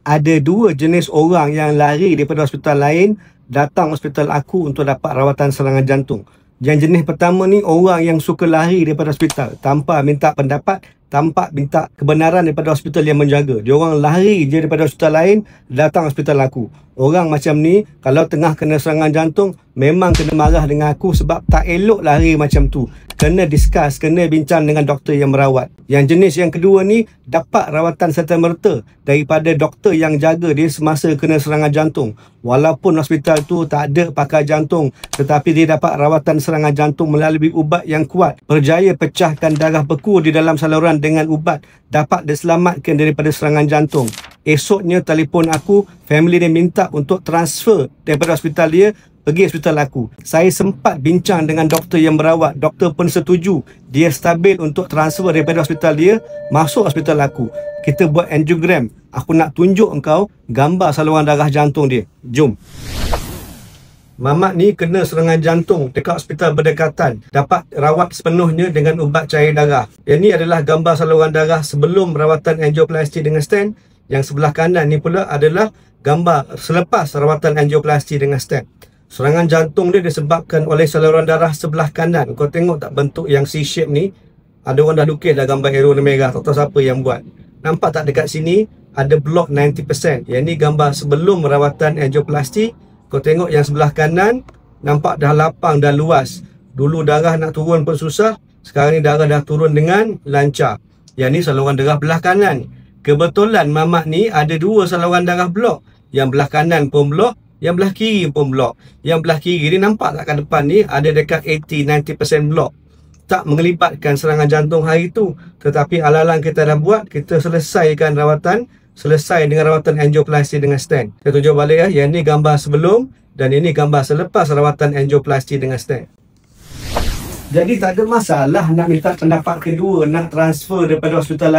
ada dua jenis orang yang lari daripada hospital lain datang hospital aku untuk dapat rawatan serangan jantung. Yang jenis pertama ni orang yang suka lari daripada hospital tanpa minta pendapat, tanpa minta kebenaran daripada hospital yang menjaga. Dia orang lari je daripada hospital lain datang hospital aku. Orang macam ni kalau tengah kena serangan jantung memang kena marah dengan aku sebab tak elok lari macam tu. Kena discuss, kena bincang dengan doktor yang merawat. Yang jenis yang kedua ni dapat rawatan serta-merta daripada doktor yang jaga dia semasa kena serangan jantung. Walaupun hospital tu tak ada pakar jantung, tetapi dia dapat rawatan serangan jantung melalui ubat yang kuat. Berjaya pecahkan darah beku di dalam saluran dengan ubat. Dapat diselamatkan daripada serangan jantung. Esoknya telefon aku, family dia minta untuk transfer daripada hospital dia pergi hospital aku. Saya sempat bincang dengan doktor yang merawat. Doktor pun setuju. Dia stabil untuk transfer daripada hospital dia masuk hospital aku. Kita buat angiogram. Aku nak tunjuk engkau gambar saluran darah jantung dia. Jom. Mamat ni kena serangan jantung dekat hospital berdekatan. Dapat rawat sepenuhnya dengan ubat cair darah. Yang ni adalah gambar saluran darah sebelum rawatan angioplasti dengan stent. Yang sebelah kanan ni pula adalah gambar selepas rawatan angioplasti dengan stent. Serangan jantung dia disebabkan oleh saluran darah sebelah kanan. Kau tengok tak bentuk yang C-shape ni? Ada orang dah lukis dah gambar arrow merah. Tak tahu siapa yang buat. Nampak tak dekat sini? Ada blok 90%. Yang ni gambar sebelum rawatan angioplasti. Kau tengok yang sebelah kanan. Nampak dah lapang, dah luas. Dulu darah nak turun pun susah. Sekarang ni darah dah turun dengan lancar. Yang ni saluran darah belah kanan. Kebetulan mamat ni ada dua saluran darah blok. Yang belah kanan pun blok. Yang belah kiri pun blok. Yang belah kiri ni nampak tak kat depan ni ada dekat 80-90% blok. Tak mengelibatkan serangan jantung hari tu. Tetapi ala-ala kita dah buat, kita selesaikan rawatan. Selesai dengan rawatan angioplasti dengan stent. Saya tunjuk balik ya. Yang ni gambar sebelum dan ini gambar selepas rawatan angioplasti dengan stent. Jadi tak ada masalah nak minta pendapat kedua, nak transfer daripada hospital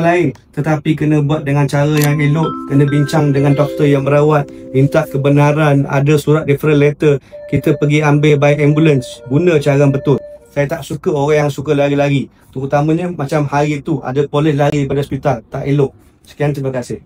lain tetapi kena buat dengan cara yang elok. Kena bincang dengan doktor yang merawat, minta kebenaran, ada surat referral letter, kita pergi ambil by ambulance. Guna cara betul. Saya tak suka orang yang suka lari-lari, terutamanya macam hari tu ada polis lari daripada hospital. Tak elok. Sekian, terima kasih.